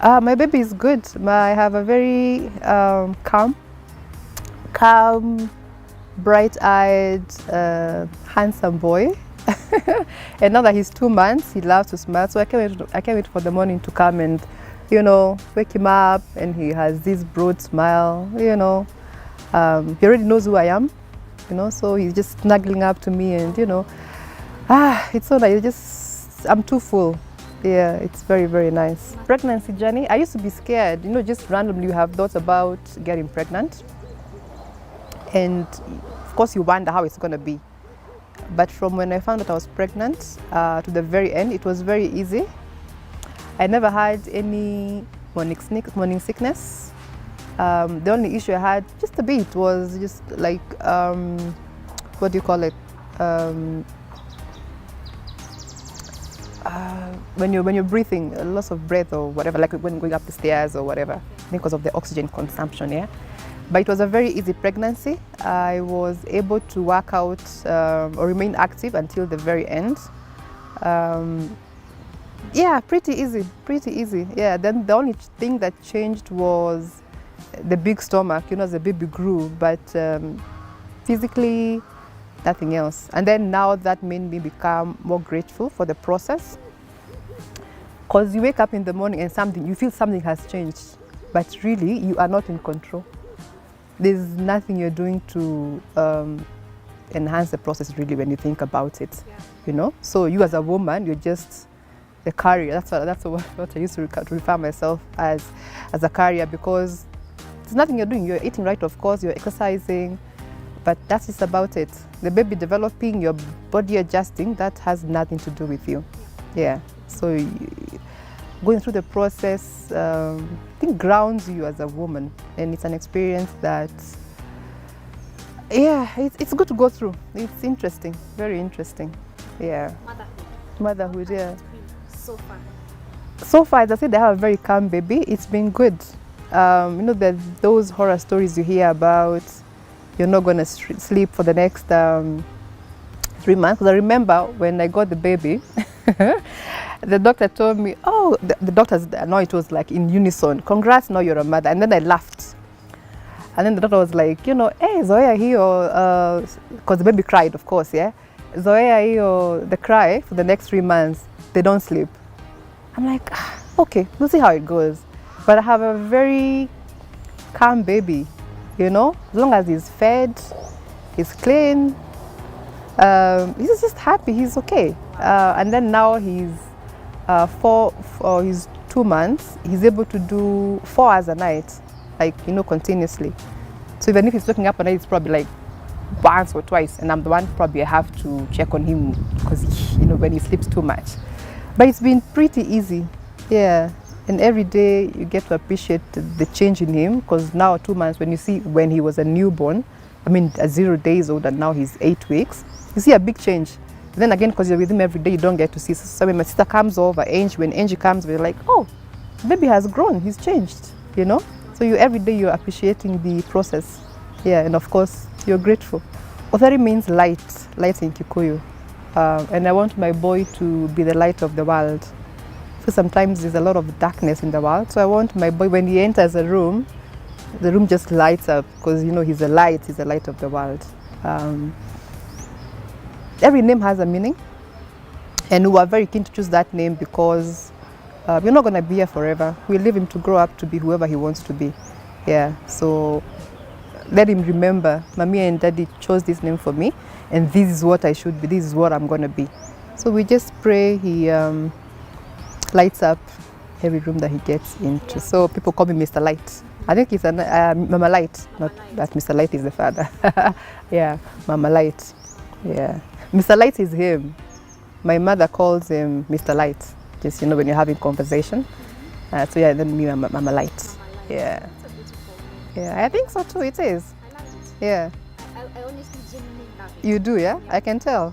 My baby is good. I have a very calm, bright-eyed, handsome boy. And now that he's 2 months, he loves to smile. So I can't wait for the morning to come and, wake him up, and he has this broad smile. He already knows who I am. So he's just snuggling up to me, and it's so nice. I'm too full. Yeah, it's very, very nice. Pregnancy journey, I used to be scared, just randomly you have thoughts about getting pregnant. And of course you wonder how it's going to be. But from when I found out I was pregnant to the very end, it was very easy. I never had any morning sickness. The only issue I had just a bit was just like, what do you call it? When you're breathing, a loss of breath or whatever, like when going up the stairs or whatever, because of the oxygen consumption, yeah. But it was a very easy pregnancy. I was able to work out or remain active until the very end. Yeah, pretty easy. Yeah, then the only thing that changed was the big stomach, as the baby grew, but physically, nothing else. And then now that made me become more grateful for the process. Because you wake up in the morning and you feel something has changed, but really you are not in control. There's nothing you're doing to enhance the process really when you think about it, So you as a woman, you're just the carrier. That's what I used to refer myself as a carrier, because there's nothing you're doing. You're eating right, of course, you're exercising, but that's just about it. The baby developing, your body adjusting, that has nothing to do with you. Yeah, so going through the process, I think grounds you as a woman, and it's an experience that, yeah, it's good to go through. It's interesting, very interesting. Yeah. Motherhood, yeah. So far, as I said, I have a very calm baby. It's been good. There's those horror stories you hear about, you're not going to sleep for the next 3 months. Because I remember when I got the baby, the doctor told me, the doctors, no, it was like in unison, congrats, now you're a mother. And then I laughed. And then the doctor was like, hey, Zoya here, because the baby cried, of course, yeah. Zoya here, they cry for the next 3 months, they don't sleep. I'm like, okay, we'll see how it goes. But I have a very calm baby, as long as he's fed, he's clean, he's just happy, he's okay. And then now he's he's 2 months, he's able to do 4 hours a night, like, continuously. So even if he's waking up at night, it's probably like once or twice, and I'm the one probably I have to check on him because, when he sleeps too much. But it's been pretty easy, yeah. And every day you get to appreciate the change in him, because now 2 months, when you see when he was a newborn, at 0 days old, and now he's 8 weeks, you see a big change. And then again, because you're with him every day, you don't get to see. So when my sister comes over, when Angie comes, we're like, oh, the baby has grown, he's changed, So every day you're appreciating the process, yeah, and of course you're grateful. Othari means light in Kikuyu, and I want my boy to be the light of the world. So sometimes there's a lot of darkness in the world, so I want my boy, when he enters a room, the room just lights up, because he's the light of the world. Every name has a meaning, and we are very keen to choose that name because we're not going to be here forever. We leave him to grow up to be whoever he wants to be. Yeah, so let him remember, Mommy and Daddy chose this name for me, and this is what I should be, this is what I'm going to be. So we just pray he lights up every room that he gets into. So people call me Mr. Light. I think he's Mama Light, not that Mr. Light is the father. Yeah, Mama Light. Yeah, Mr. Light is him. My mother calls him Mr. Light, just when you're having conversation. So yeah, then me, Mama Light. Yeah. Yeah, I think so too. It is. I love it. Yeah. I honestly genuinely love it. You do, yeah? I can tell.